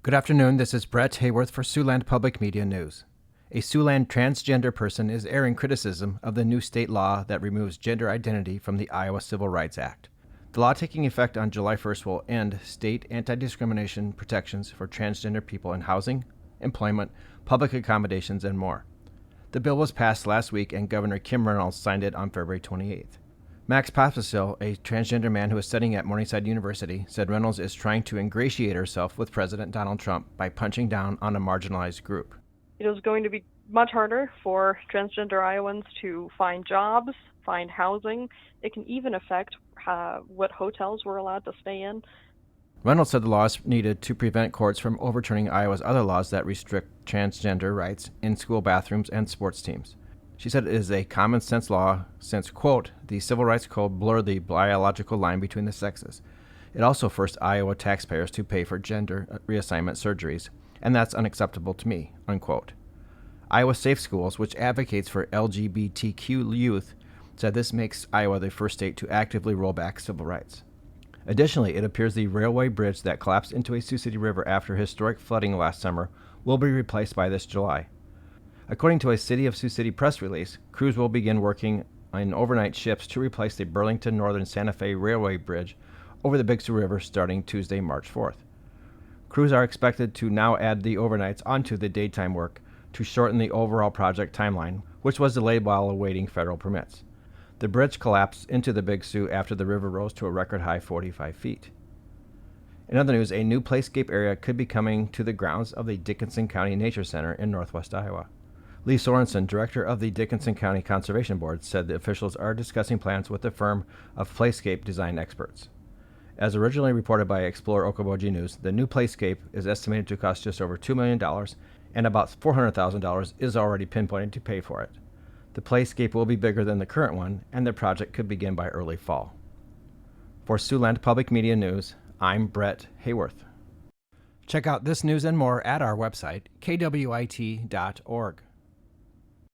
Good afternoon, this is Brett Hayworth for Siouxland Public Media News. A Siouxland transgender person is airing criticism of the new state law that removes gender identity from the Iowa Civil Rights Act. The law taking effect on July 1st will end state anti-discrimination protections for transgender people in housing, employment, public accommodations, and more. The bill was passed last week and Governor Kim Reynolds signed it on February 28th. Max Papasil, a transgender man who is studying at Morningside University, said Reynolds is trying to ingratiate herself with President Donald Trump by punching down on a marginalized group. It is going to be much harder for transgender Iowans to find jobs, find housing. It can even affect what hotels we're allowed to stay in. Reynolds said the law is needed to prevent courts from overturning Iowa's other laws that restrict transgender rights in school bathrooms and sports teams. She said it is a common sense law since, quote, the Civil Rights Code blurred the biological line between the sexes. It also forced Iowa taxpayers to pay for gender reassignment surgeries, and that's unacceptable to me, unquote. Iowa Safe Schools, which advocates for LGBTQ youth, said this makes Iowa the first state to actively roll back civil rights. Additionally, it appears the railway bridge that collapsed into a Sioux City River after historic flooding last summer will be replaced by this July. According to a City of Sioux City press release, crews will begin working on overnight shifts to replace the Burlington Northern Santa Fe Railway Bridge over the Big Sioux River starting Tuesday, March 4th. Crews are expected to now add the overnights onto the daytime work to shorten the overall project timeline, which was delayed while awaiting federal permits. The bridge collapsed into the Big Sioux after the river rose to a record high 45 feet. In other news, a new playscape area could be coming to the grounds of the Dickinson County Nature Center in northwest Iowa. Lee Sorensen, director of the Dickinson County Conservation Board, said the officials are discussing plans with a firm of playscape design experts. As originally reported by Explorer Okoboji News, the new playscape is estimated to cost just over $2 million, and about $400,000 is already pinpointed to pay for it. The playscape will be bigger than the current one, and the project could begin by early fall. For Siouxland Public Media News, I'm Brett Hayworth. Check out this news and more at our website, kwit.org.